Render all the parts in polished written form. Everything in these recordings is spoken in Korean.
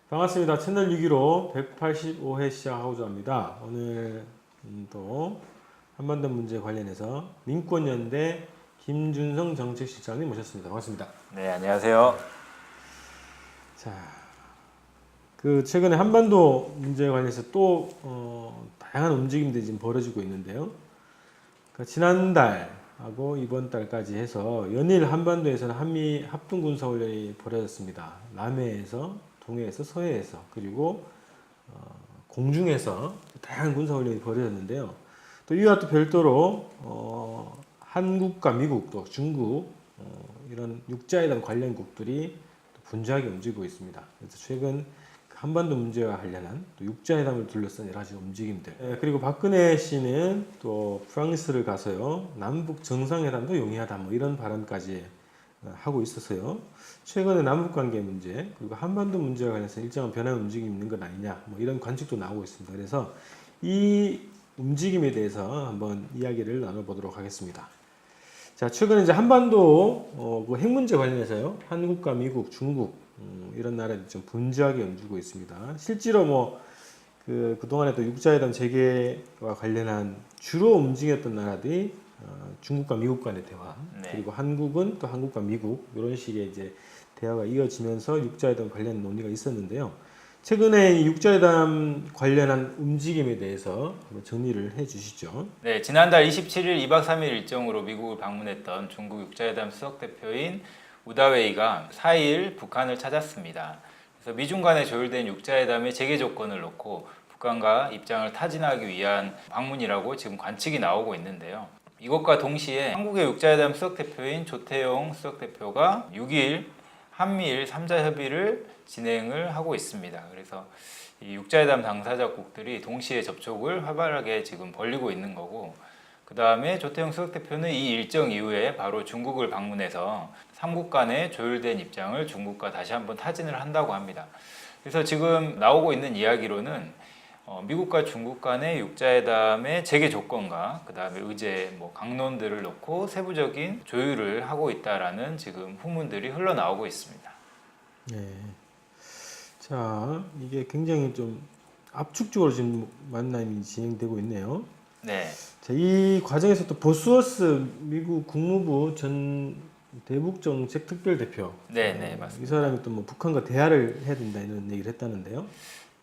반갑습니다. 채널 6기로 185회 시작하고자 합니다. 오늘 또 한반도 문제 관련해서 민권연대 김준성 정책실장님 모셨습니다. 반갑습니다. 네, 안녕하세요. 자, 최근에 한반도 문제 관련해서 또 다양한 움직임들이 지금 벌어지고 있는데요. 지난달하고 이번 달까지 해서 연일 한반도에서는 한미 합동군사훈련이 벌어졌습니다. 남해에서 동해에서 서해에서 그리고 공중에서 다양한 군사훈련이 벌어졌는데요. 또 이와 또 별도로 한국과 미국 또 중국 이런 육자회담 관련국들이 또 분주하게 움직이고 있습니다. 그래서 최근 한반도 문제와 관련한 또 육자회담을 둘러싼 여러 가지 움직임들. 그리고 박근혜 씨는 또 프랑스를 가서요 남북 정상회담도 용이하다 뭐 이런 발언까지 하고 있어서요. 최근에 남북관계 문제 그리고 한반도 문제와 관련해서 일정한 변화의 움직임이 있는 것 아니냐 뭐 이런 관측도 나오고 있습니다. 그래서 이 움직임에 대해서 한번 이야기를 나눠보도록 하겠습니다. 자, 최근에 이제 한반도 핵 문제 관련해서요 한국과 미국, 중국 이런 나라들이 좀 분주하게 움직이고 있습니다. 실제로 뭐 그동안에 또 육자회담 재개와 관련한 주로 움직였던 나라들이 중국과 미국 간의 대화, 네. 그리고 한국은 또 한국과 미국 이런 식의 이제 대화가 이어지면서 육자회담 관련 논의가 있었는데요. 최근에 이 육자회담 관련한 움직임에 대해서 한번 정리를 해주시죠. 네, 지난달 27일 2박 3일 일정으로 미국을 방문했던 중국 육자회담 수석대표인 우다웨이가 4일 북한을 찾았습니다. 그래서 미중 간에 조율된 육자회담의 재개 조건을 놓고 북한과 입장을 타진하기 위한 방문이라고 지금 관측이 나오고 있는데요. 이것과 동시에 한국의 육자회담 수석대표인 조태용 수석대표가 6일 한미일 3자 협의를 진행을 하고 있습니다. 그래서 이 육자회담 당사자국들이 동시에 접촉을 활발하게 지금 벌이고 있는 거고, 그 다음에 조태용 수석대표는 이 일정 이후에 바로 중국을 방문해서 삼국 간의 조율된 입장을 중국과 다시 한번 타진을 한다고 합니다. 그래서 지금 나오고 있는 이야기로는 미국과 중국 간의 육자회담의 재개 조건과 그 다음에 의제, 강론들을 놓고 세부적인 조율을 하고 있다라는 지금 후문들이 흘러나오고 있습니다. 네. 자, 이게 굉장히 좀 압축적으로 지금 만남이 진행되고 있네요. 네. 자, 이 과정에서 또 보스워스 미국 국무부 전 대북정책 특별대표. 네, 맞습니다. 이 사람이 또 뭐 북한과 대화를 해야 된다 이런 얘기를 했다는데요.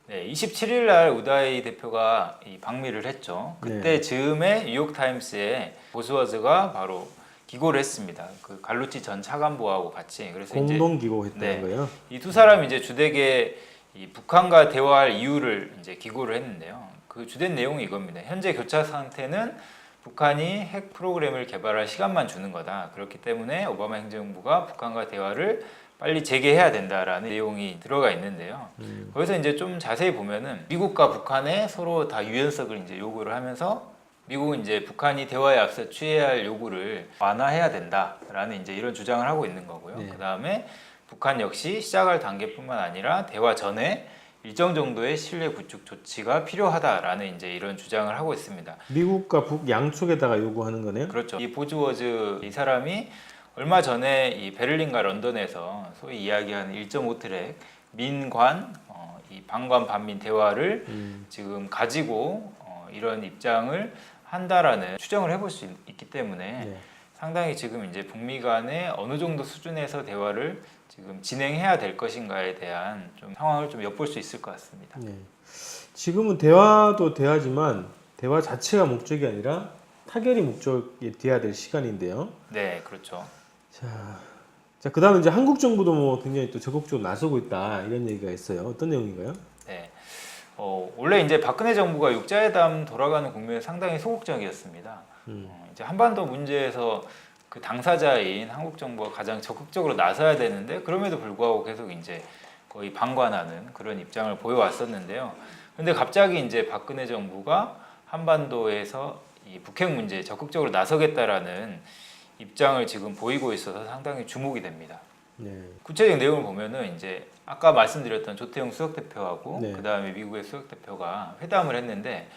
네, 27일 날 우다이 대표가 이 방미를 했죠. 그때 즈음에 뉴욕타임스에 보스워즈가 바로 기고를 했습니다. 그 갈루치 전 차관보하고 같이. 그래서 공동 기고했다는 거예요. 이 두 사람이 이제 주되게 이 북한과 대화할 이유를 이제 기고를 했는데요. 그 주된 내용이 이겁니다. 현재 교차 상태는 북한이 핵 프로그램을 개발할 시간만 주는 거다. 그렇기 때문에 오바마 행정부가 북한과 대화를 빨리 재개해야 된다라는 내용이 들어가 있는데요. 거기서 이제 좀 자세히 보면은 미국과 북한에 서로 다 유연석을 이제 요구를 하면서 미국은 이제 북한이 대화에 앞서 취해야 할 요구를 완화해야 된다라는 이제 이런 주장을 하고 있는 거고요. 네. 그 다음에 북한 역시 시작할 단계뿐만 아니라 대화 전에 일정 정도의 신뢰 구축 조치가 필요하다라는 이제 이런 주장을 하고 있습니다. 미국과 북 양쪽에다가 요구하는 거네요. 그렇죠. 이 보즈워즈 이 사람이 얼마 전에 이 베를린과 런던에서 소위 이야기하는 1.5트랙 민관 이 반관 반민 대화를 지금 가지고 이런 입장을 한다라는 추정을 해볼 수 있기 때문에 상당히 지금 이제 북미 간에 어느 정도 수준에서 대화를 지금 진행해야 될 것인가에 대한 좀 상황을 좀 엿볼 수 있을 것 같습니다. 네. 지금은 대화도 대화지만 대화 자체가 목적이 아니라 타결이 목적이 돼야 될 시간인데요. 네, 그렇죠. 자, 그다음에 이제 한국 정부도 뭐 굉장히 또 적극적으로 나서고 있다 이런 얘기가 있어요. 어떤 내용인가요? 네. 원래 이제 박근혜 정부가 육자회담 돌아가는 국면에 상당히 소극적이었습니다. 이제 한반도 문제에서 그 당사자인 한국 정부가 가장 적극적으로 나서야 되는데 그럼에도 불구하고 계속 이제 거의 방관하는 그런 입장을 보여왔었는데요. 근데 갑자기 이제 박근혜 정부가 한반도에서 이 북핵 문제에 적극적으로 나서겠다라는 입장을 지금 보이고 있어서 상당히 주목이 됩니다. 네. 구체적인 내용을 보면은 이제 아까 말씀드렸던 조태용 수석 대표하고 네. 그다음에 미국의 수석 대표가 회담을 했는데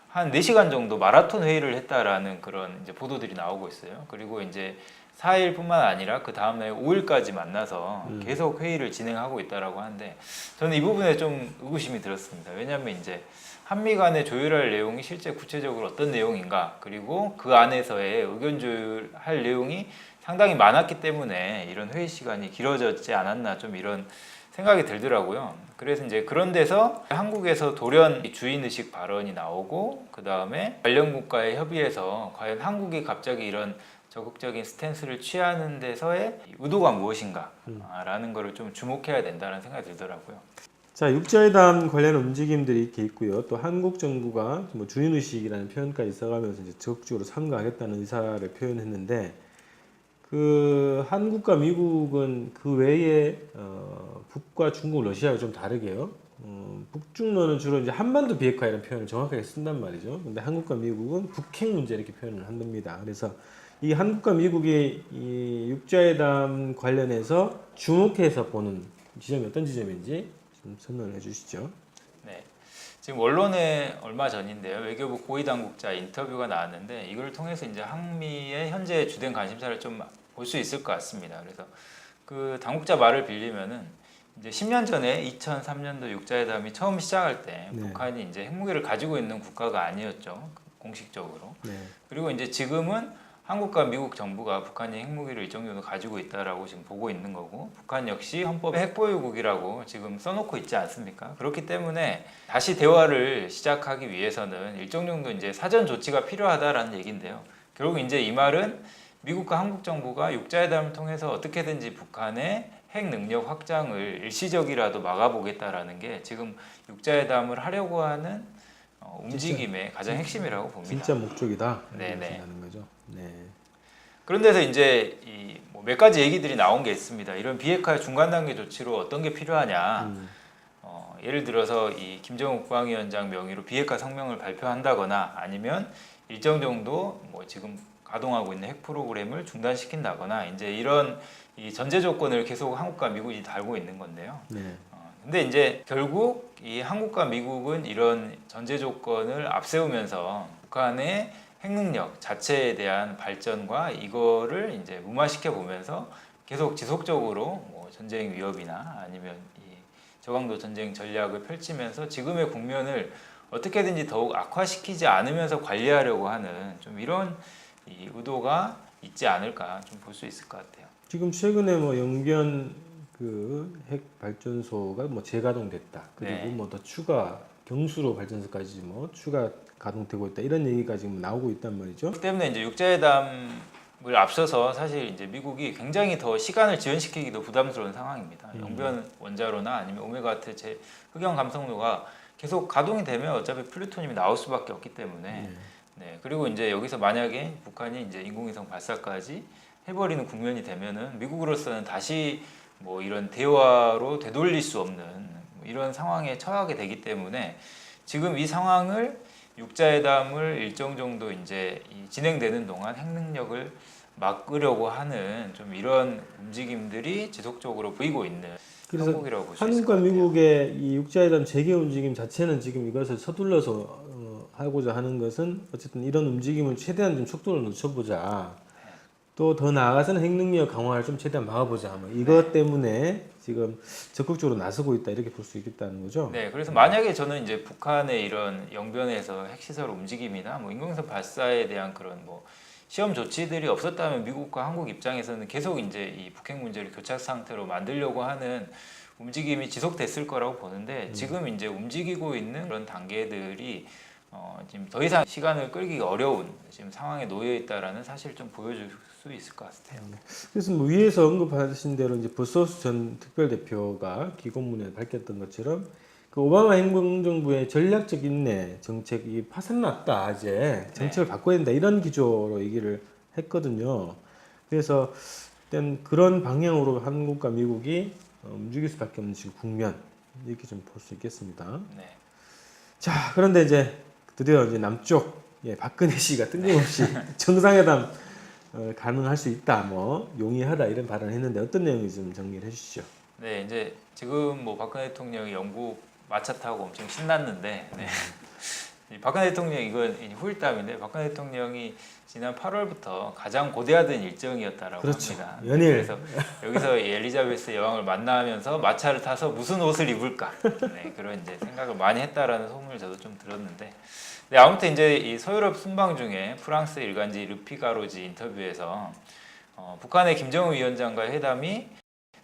한 4시간 정도 마라톤 회의를 했다라는 그런 이제 보도들이 나오고 있어요. 그리고 이제 4일뿐만 아니라 그 다음날 5일까지 만나서 계속 회의를 진행하고 있다라고 하는데 저는 이 부분에 좀 의구심이 들었습니다. 왜냐하면 이제 한미 간에 조율할 내용이 실제 구체적으로 어떤 내용인가, 그리고 그 안에서의 의견 조율할 내용이 상당히 많았기 때문에 이런 회의 시간이 길어졌지 않았나, 좀 이런 생각이 들더라고요. 그래서 이제 그런 데서 한국에서 돌연 주인의식 발언이 나오고, 그 다음에 관련 국가의 협의에서 과연 한국이 갑자기 이런 적극적인 스탠스를 취하는 데서의 의도가 무엇인가라는 거를 좀 주목해야 된다는 생각이 들더라고요. 자, 육자회담 관련 움직임들이 이렇게 있고요. 또 한국 정부가 뭐 주인의식이라는 표현까지 써가면서 이제 적극적으로 참가하겠다는 의사를 표현했는데, 그 한국과 미국은 그 외에 북과 중국, 러시아가 좀 다르게요. 북중러는 주로 이제 한반도 비핵화 이런 표현을 정확하게 쓴단 말이죠. 근데 한국과 미국은 북핵 문제 이렇게 표현을 한답니다. 그래서 이 한국과 미국의 이 육자회담 관련해서 주목해서 보는 지점이 어떤 지점인지 좀 설명을 해주시죠. 네. 지금 언론에 얼마 전인데요. 외교부 고위 당국자 인터뷰가 나왔는데 이걸 통해서 이제 한미의 현재 주된 관심사를 좀 볼 수 있을 것 같습니다. 그래서 그 당국자 말을 빌리면은 이제 10년 전에 2003년도 육자회담이 처음 시작할 때 네. 북한이 이제 핵무기를 가지고 있는 국가가 아니었죠. 공식적으로. 네. 그리고 이제 지금은 한국과 미국 정부가 북한이 핵무기를 일정 정도 가지고 있다라고 지금 보고 있는 거고, 북한 역시 헌법에 핵보유국이라고 지금 써놓고 있지 않습니까? 그렇기 때문에 다시 대화를 시작하기 위해서는 일정 정도 이제 사전 조치가 필요하다라는 얘기인데요. 결국 이제 이 말은 미국과 한국 정부가 육자회담을 통해서 어떻게든지 북한의 핵 능력 확장을 일시적이라도 막아보겠다라는 게 지금 육자회담을 하려고 하는 움직임의 가장 핵심이라고 봅니다. 진짜 목적이다. 네네. 하는 거죠. 네. 그런 데서 이제 몇 가지 얘기들이 나온 게 있습니다. 이런 비핵화 중간 단계 조치로 어떤 게 필요하냐. 예를 들어서 이 김정은 국방위원장 명의로 비핵화 성명을 발표한다거나, 아니면 일정 정도 뭐 지금 가동하고 있는 핵 프로그램을 중단시킨다거나, 이제 이런 이 전제 조건을 계속 한국과 미국이 달고 있는 건데요. 네. 근데 이제 결국 이 한국과 미국은 이런 전제 조건을 앞세우면서 북한의 핵 능력 자체에 대한 발전과 이거를 이제 무마시켜 보면서 계속 지속적으로 뭐 전쟁 위협이나 아니면 이 저강도 전쟁 전략을 펼치면서 지금의 국면을 어떻게든지 더욱 악화시키지 않으면서 관리하려고 하는 좀 이런 이 의도가 있지 않을까 좀 볼 수 있을 것 같아요. 지금 최근에 뭐 영변 그 핵 발전소가 뭐 재가동됐다. 그리고 네. 뭐 더 추가 경수로 발전소까지 뭐 추가 가동되고 있다. 이런 얘기가 지금 나오고 있단 말이죠. 그렇기 때문에 이제 육자회담을 앞서서 사실 이제 미국이 굉장히 더 시간을 지연시키기도 부담스러운 상황입니다. 영변 원자로나 아니면 오메가2 제 흑연 감성로가 계속 가동이 되면 어차피 플루토늄이 나올 수밖에 없기 때문에 네. 그리고 이제 여기서 만약에 북한이 이제 인공위성 발사까지 해버리는 국면이 되면은 미국으로서는 다시 뭐 이런 대화로 되돌릴 수 없는 뭐 이런 상황에 처하게 되기 때문에 지금 이 상황을 육자회담을 일정 정도 이제 진행되는 동안 핵 능력을 막으려고 하는 좀 이런 움직임들이 지속적으로 보이고 있는 그래서 형국이라고 볼 수 있을 것 한국과 같아요. 미국의 이 육자회담 재개 움직임 자체는 지금 이것을 서둘러서 하고자 하는 것은 어쨌든 이런 움직임을 최대한 좀 속도를 늦춰보자. 또 더 나아가서는 핵 능력 강화를 좀 최대한 막아보자. 뭐 이것 때문에 지금 적극적으로 나서고 있다 이렇게 볼 수 있겠다는 거죠. 네, 그래서 만약에 저는 이제 북한의 이런 영변에서 핵시설 움직임이나 뭐 인공위성 발사에 대한 그런 뭐 시험 조치들이 없었다면 미국과 한국 입장에서는 계속 이제 이 북핵 문제를 교착 상태로 만들려고 하는 움직임이 지속됐을 거라고 보는데 지금 이제 움직이고 있는 그런 단계들이 지금 더 이상 시간을 끌기가 어려운 지금 상황에 놓여 있다라는 사실 좀 보여줄 수 있을 것 같아요. 그래서 뭐 위에서 언급하신 대로 이제 부소스 전 특별대표가 기고문에 밝혔던 것처럼 그 오바마 행정부의 전략적 인내 정책이 파산났다, 이제 정책을 바꿔야 된다 이런 기조로 얘기를 했거든요. 그래서 일단 그런 방향으로 한국과 미국이 움직일 수밖에 없는 지금 국면 이렇게 좀 볼 수 있겠습니다. 네. 자, 그런데 이제 드디어 이제 남쪽 박근혜 씨가 뜬금없이 정상회담 가능할 수 있다, 뭐 용이하다 이런 발언을 했는데 어떤 내용인지 좀 정리를 해주시죠. 네, 이제 지금 뭐 박근혜 대통령이 영국 마차 타고 엄청 신났는데 이 박근혜 대통령 이건 후일담인데 박근혜 대통령이 지난 8월부터 가장 고대하던 일정이었다라고 그렇죠. 합니다. 연일. 그래서 여기서 이 엘리자베스 여왕을 만나면서 마차를 타서 무슨 옷을 입을까 네, 그런 이제 생각을 많이 했다라는 소문을 저도 좀 들었는데, 네, 아무튼 이제 이 서유럽 순방 중에 프랑스 일간지 르피가로지 인터뷰에서 북한의 김정은 위원장과의 회담이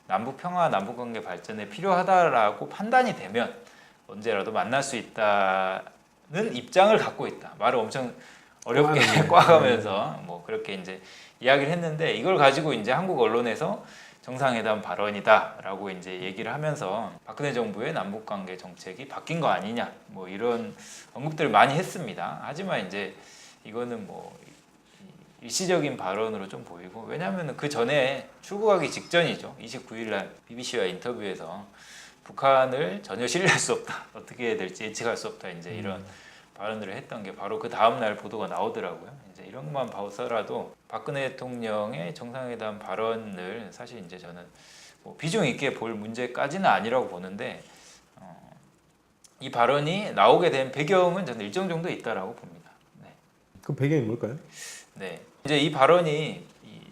남북 평화, 남북 관계 발전에 필요하다라고 판단이 되면 언제라도 만날 수 있다는 입장을 갖고 있다. 말을 엄청 어렵게 꽈가면서 뭐 그렇게 이제 이야기를 했는데, 이걸 가지고 이제 한국 언론에서 정상회담 발언이다라고 이제 얘기를 하면서 박근혜 정부의 남북 관계 정책이 바뀐 거 아니냐 뭐 이런 언급들을 많이 했습니다. 하지만 이제 이거는 뭐 일시적인 발언으로 좀 보이고, 왜냐하면 그 전에 출국하기 직전이죠. 29일 날 BBC와 인터뷰에서 북한을 전혀 신뢰할 수 없다, 어떻게 될지 예측할 수 없다, 이제 이런 발언들을 했던 게 바로 그 다음 날 보도가 나오더라고요. 이제 이런 것만 봐서라도 박근혜 대통령의 정상회담 발언을 사실 이제 저는 뭐 비중 있게 볼 문제까지는 아니라고 보는데, 이 발언이 나오게 된 배경은 저는 일정 정도 있다라고 봅니다. 네. 그 배경이 뭘까요? 네, 이제 이 발언이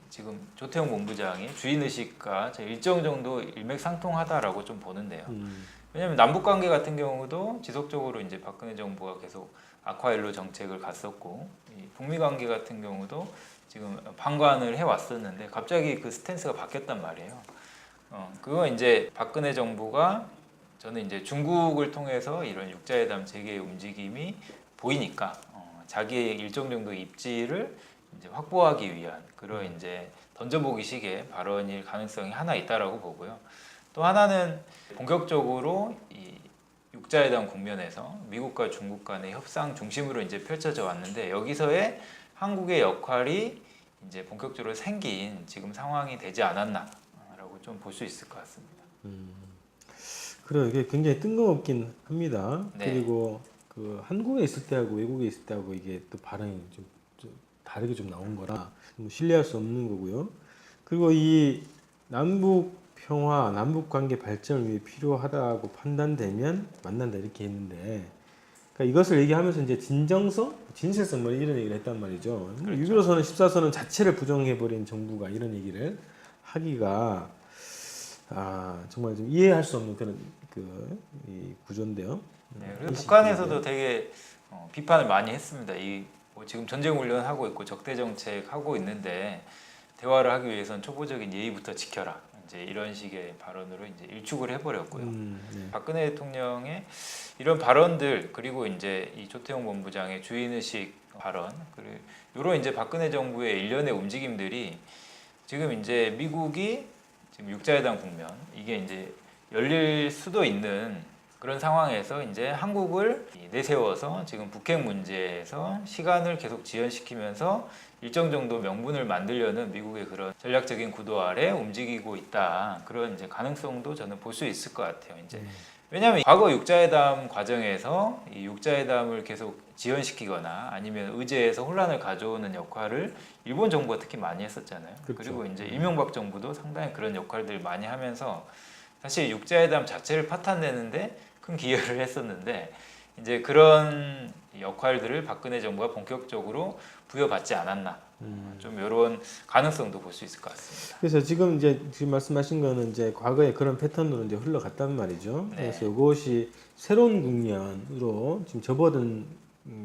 지금 조태용 본부장이 주인 의식과 일정 정도 일맥상통하다라고 좀 보는데요. 왜냐하면 남북 관계 같은 경우도 지속적으로 이제 박근혜 정부가 계속 아쿠아일로 정책을 갔었고, 이 북미 관계 같은 경우도 지금 방관을 해왔었는데 갑자기 그 스탠스가 바뀌었단 말이에요. 그거 이제 박근혜 정부가, 저는 이제 중국을 통해서 이런 육자회담 재개의 움직임이 보이니까 자기의 일정 정도 입지를 이제 확보하기 위한 그런 이제 던져보기식의 발언일 가능성이 하나 있다라고 보고요. 또 하나는 본격적으로 이 육자회담 국면에서 미국과 중국 간의 협상 중심으로 이제 펼쳐져 왔는데, 여기서의 한국의 역할이 이제 본격적으로 생긴 지금 상황이 되지 않았나라고 좀 볼 수 있을 것 같습니다. 그래, 이게 굉장히 뜬금없긴 합니다. 네. 그리고 그 한국에 있을 때하고 외국에 있을 때하고 이게 또 발언이 좀 다르게 좀 나온 거라 뭐 신뢰할 수 없는 거고요. 그리고 이 남북 평화, 남북 관계 발전을 위해 필요하다고 판단되면 만난다 이렇게 했는데, 그러니까 이것을 얘기하면서 이제 진정성, 진실성 뭐 이런 얘기를 했단 말이죠. 그렇죠. 6.15선언, 14선언 자체를 부정해버린 정부가 이런 얘기를 하기가 정말 좀 이해할 수 없는 그런 이 구조인데요. 네, 그리고 북한에서도 되게 비판을 많이 했습니다. 뭐 지금 전쟁 훈련 하고 있고 적대 정책 하고 있는데 대화를 하기 위해서는 초보적인 예의부터 지켜라, 이제 이런 식의 발언으로 이제 일축을 해버렸고요. 네. 박근혜 대통령의 이런 발언들, 그리고 이제 이 조태용 본부장의 주인의식 발언, 그리고 이런 이제 박근혜 정부의 일련의 움직임들이 지금 이제 미국이 지금 육자회담 국면, 이게 이제 열릴 수도 있는 그런 상황에서 이제 한국을 내세워서 지금 북핵 문제에서 시간을 계속 지연시키면서 일정 정도 명분을 만들려는 미국의 그런 전략적인 구도 아래 움직이고 있다, 그런 이제 가능성도 저는 볼 수 있을 것 같아요. 이제 왜냐하면 과거 육자회담 과정에서 이 육자회담을 계속 지연시키거나 아니면 의제에서 혼란을 가져오는 역할을 일본 정부가 특히 많이 했었잖아요. 그렇죠. 그리고 이제 이명박 정부도 상당히 그런 역할들을 많이 하면서 사실 육자회담 자체를 파탄내는데 큰 기여를 했었는데, 이제 그런 역할들을 박근혜 정부가 본격적으로 부여받지 않았나, 좀 이런 가능성도 볼 수 있을 것 같습니다. 그래서 지금 말씀하신 거는 이제 과거에 그런 패턴으로 이제 흘러갔단 말이죠. 네. 그래서 이것이 새로운 국면으로 지금 접어든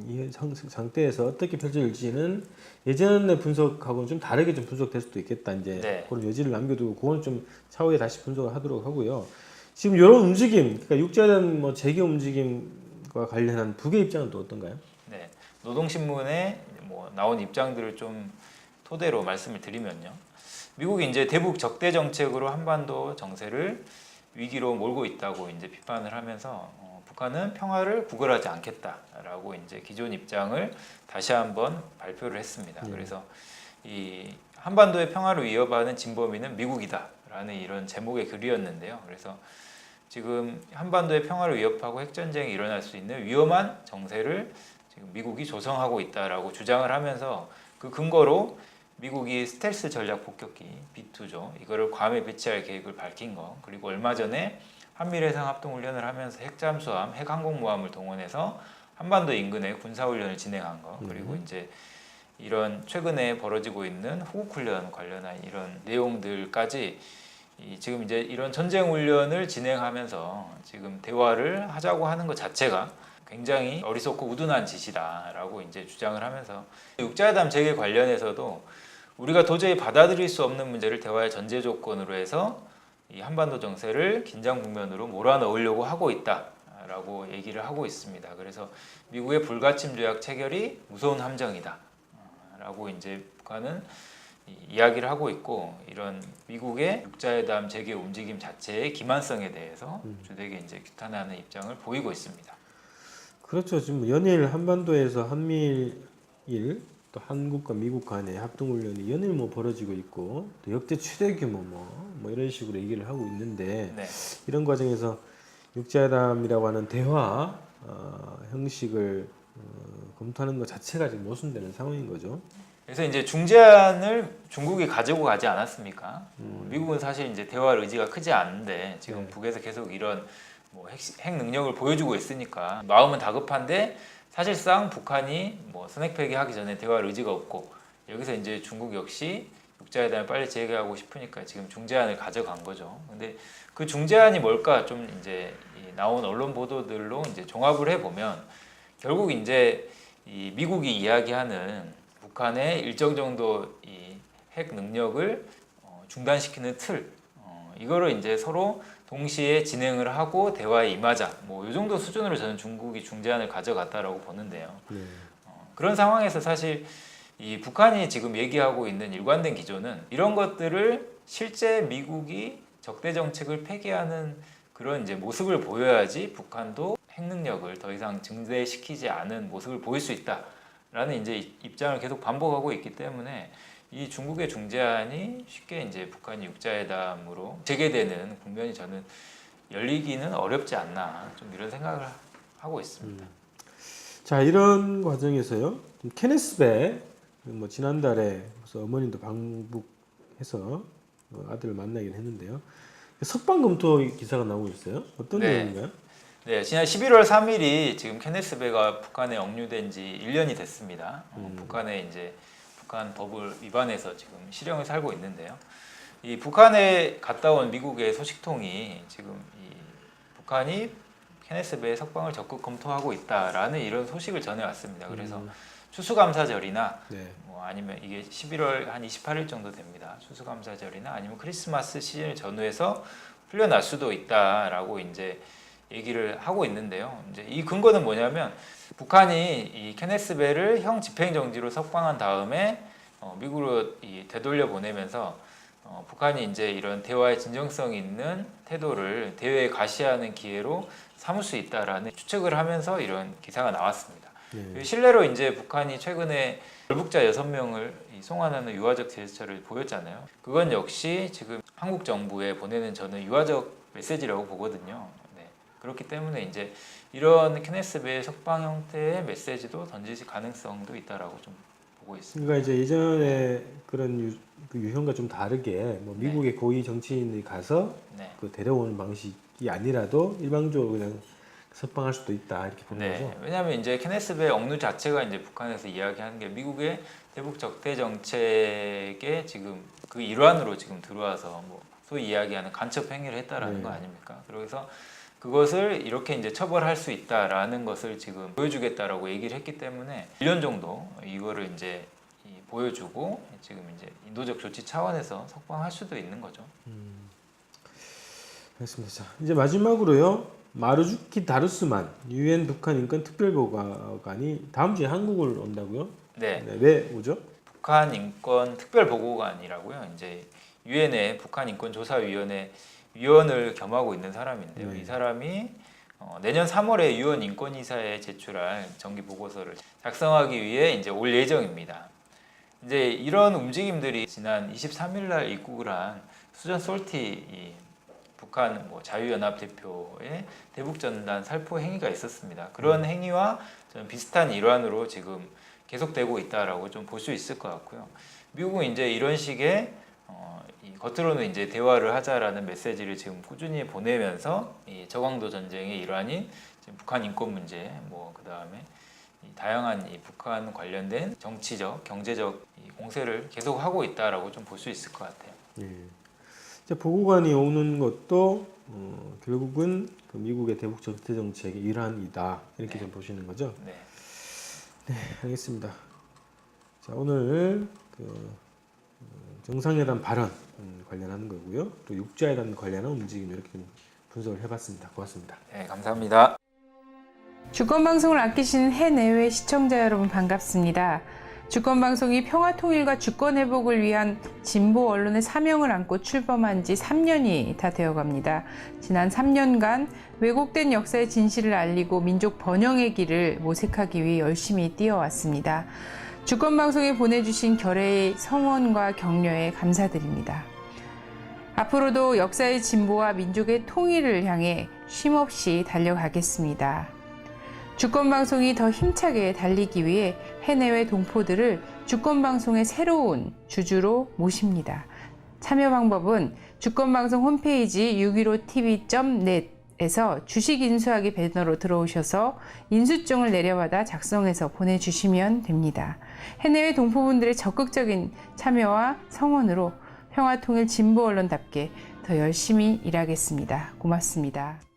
이 상태에서 어떻게 펼쳐질지는 예전의 분석하고는 좀 다르게 좀 분석될 수도 있겠다. 이제 네. 그런 여지를 남겨두고 그건 좀 차후에 다시 분석을 하도록 하고요. 지금 이런 움직임, 그러니까 육자회담 뭐 재개 움직임과 관련한 북의 입장은 또 어떤가요? 네, 노동신문에 뭐 나온 입장들을 좀 토대로 말씀을 드리면요, 미국이 이제 대북 적대 정책으로 한반도 정세를 위기로 몰고 있다고 이제 비판을 하면서 북한은 평화를 구걸하지 않겠다라고 이제 기존 입장을 다시 한번 발표를 했습니다. 그래서 이 한반도의 평화를 위협하는 진범인은 미국이다라는 이런 제목의 글이었는데요. 그래서 지금 한반도의 평화를 위협하고 핵전쟁이 일어날 수 있는 위험한 정세를 지금 미국이 조성하고 있다라고 주장을 하면서, 그 근거로 미국이 스텔스 전략 폭격기 B2죠. 이거를 괌에 배치할 계획을 밝힌 거, 그리고 얼마 전에 한미일 해상 합동 훈련을 하면서 핵잠수함, 핵항공모함을 동원해서 한반도 인근에 군사훈련을 진행한 거, 그리고 이제 이런 최근에 벌어지고 있는 호국훈련 관련한 이런 내용들까지 지금 이제 이런 전쟁 훈련을 진행하면서 지금 대화를 하자고 하는 것 자체가 굉장히 어리석고 우둔한 짓이다라고 이제 주장을 하면서 육자회담 재개 관련해서도 우리가 도저히 받아들일 수 없는 문제를 대화의 전제 조건으로 해서 이 한반도 정세를 긴장 국면으로 몰아넣으려고 하고 있다라고 얘기를 하고 있습니다. 그래서 미국의 불가침 조약 체결이 무서운 함정이다라고 이제 북한은 이야기를 하고 있고, 이런 미국의 육자회담 재개 움직임 자체의 기만성에 대해서 주되게 이제 규탄하는 입장을 보이고 있습니다. 그렇죠. 지금 연일 한반도에서 한미일 또 한국과 미국 간의 합동훈련이 연일 뭐 벌어지고 있고 또 역대 최대 규모 뭐 이런 식으로 얘기를 하고 있는데 네. 이런 과정에서 육자회담이라고 하는 대화 형식을 검토하는 것 자체가 지금 모순되는 상황인 거죠. 그래서 이제 중재안을 중국이 가지고 가지 않았습니까? 미국은 사실 이제 대화할 의지가 크지 않은데 지금 네. 북에서 계속 이런 뭐 핵 능력을 보여주고 있으니까 마음은 다급한데, 사실상 북한이 뭐 스낵 패기하기 전에 대화할 의지가 없고, 여기서 이제 중국 역시 육자회담을 빨리 재개하고 싶으니까 지금 중재안을 가져간 거죠. 근데 그 중재안이 뭘까 좀 이제 나온 언론 보도들로 이제 종합을 해보면 결국 이제 이 미국이 이야기하는 북한의 일정 정도 이 핵 능력을 중단시키는 틀, 이거를 이제 서로 동시에 진행을 하고 대화에 임하자, 뭐 이 정도 수준으로 저는 중국이 중재안을 가져갔다라고 보는데요. 그런 상황에서 사실 이 북한이 지금 얘기하고 있는 일관된 기조는 이런 것들을 실제 미국이 적대 정책을 폐기하는 그런 이제 모습을 보여야지 북한도 핵 능력을 더 이상 증대시키지 않은 모습을 보일 수 있다라는 이제 입장을 계속 반복하고 있기 때문에 이 중국의 중재안이 쉽게 이제 북한이 육자회담으로 재개되는 국면이 저는 열리기는 어렵지 않나, 좀 이런 생각을 하고 있습니다. 자, 이런 과정에서요. 케네스 배, 뭐 지난달에 그래서 어머님도 방북해서 아들을 만나긴 했는데요. 석방 검토 기사가 나오고 있어요. 어떤 네. 내용인가요? 네, 지난 11월 3일이 지금 케네스 베가 북한에 억류된 지 1년이 됐습니다. 북한에 이제 북한 법을 위반해서 지금 실형을 살고 있는데요. 이 북한에 갔다 온 미국의 소식통이 지금 이 북한이 케네스 베의 석방을 적극 검토하고 있다라는 이런 소식을 전해왔습니다. 그래서 추수감사절이나 네. 뭐 아니면 이게 11월 한 28일 정도 됩니다. 추수감사절이나 아니면 크리스마스 시즌을 전후해서 풀려날 수도 있다라고 이제 얘기를 하고 있는데요. 이제 이 근거는 뭐냐면 북한이 이 케네스 베를 형 집행정지로 석방한 다음에 미국으로 되돌려 보내면서 북한이 이제 이런 대화의 진정성 있는 태도를 대외에 가시하는 기회로 삼을 수 있다라는 추측을 하면서 이런 기사가 나왔습니다. 네. 실례로 이제 북한이 최근에 월북자 6명을 송환하는 유화적 제스처를 보였잖아요. 그건 역시 지금 한국 정부에 보내는 저는 유화적 메시지라고 보거든요. 네. 그렇기 때문에 이제 이런 케네스 베 석방 형태의 메시지도 던질 가능성도 있다라고 좀 보고 있습니다. 그러니까 이제 예전에 그런 그 유형과 좀 다르게 뭐 네. 미국의 고위 정치인이 가서 네. 그 데려오는 방식이 아니라도 일방적으로 그냥 석방할 수도 있다 이렇게 보는 네, 거죠. 왜냐하면 이제 케네스 베 억류 자체가 이제 북한에서 이야기하는 게 미국의 대북 적대 정책의 지금 그 일환으로 지금 들어와서 뭐 소위 이야기하는 간첩 행위를 했다라는 네. 거 아닙니까? 그래서 그것을 이렇게 이제 처벌할 수 있다라는 것을 지금 보여주겠다라고 얘기를 했기 때문에 1년 정도 이거를 이제 보여주고 지금 이제 인도적 조치 차원에서 석방할 수도 있는 거죠. 알겠습니다. 자, 이제 마지막으로요. 마루주키 다루스만 유엔 북한 인권 특별보고관이 다음 주에 한국을 온다고요? 네. 네, 왜 오죠? 북한 인권 특별보고관이라고요. 이제 유엔의 북한 인권 조사위원회 위원을 겸하고 있는 사람인데요. 네. 이 사람이 내년 3월에 유엔 인권이사에 제출할 정기 보고서를 작성하기 위해 이제 올 예정입니다. 이제 이런 움직임들이 지난 23일 날 입국을 한 수전 솔티 이 북한 뭐 자유연합 대표의 대북전단 살포 행위가 있었습니다. 그런 행위와 좀 비슷한 일환으로 지금 계속되고 있다라고 좀 볼 수 있을 것 같고요. 미국은 이제 이런 식의 이 겉으로는 이제 대화를 하자라는 메시지를 지금 꾸준히 보내면서 이 저강도 전쟁의 일환인 지금 북한 인권 문제, 뭐 그 다음에 다양한 이 북한 관련된 정치적, 경제적 이 공세를 계속 하고 있다라고 좀 볼 수 있을 것 같아요. 예. 이제 보고관이 오는 것도 결국은 그 미국의 대북 적대 정책의 일환이다 이렇게 좀 보시는 거죠. 네. 네, 알겠습니다. 자, 오늘 그 정상회담 발언 관련하는 거고요. 또 육자회담 관련한 움직임 이렇게 좀 분석을 해봤습니다. 고맙습니다. 네, 감사합니다. 주권방송을 아끼시는 해내외 시청자 여러분 반갑습니다. 주권방송이 평화통일과 주권회복을 위한 진보 언론의 사명을 안고 출범한 지 3년이 다 되어갑니다. 지난 3년간 왜곡된 역사의 진실을 알리고 민족 번영의 길을 모색하기 위해 열심히 뛰어왔습니다. 주권방송에 보내주신 결의의 성원과 격려에 감사드립니다. 앞으로도 역사의 진보와 민족의 통일을 향해 쉼없이 달려가겠습니다. 주권방송이 더 힘차게 달리기 위해 해내외 동포들을 주권방송의 새로운 주주로 모십니다. 참여 방법은 주권방송 홈페이지 615tv.net에서 주식 인수하기 배너로 들어오셔서 인수증을 내려받아 작성해서 보내주시면 됩니다. 해내외 동포분들의 적극적인 참여와 성원으로 평화통일 진보 언론답게 더 열심히 일하겠습니다. 고맙습니다.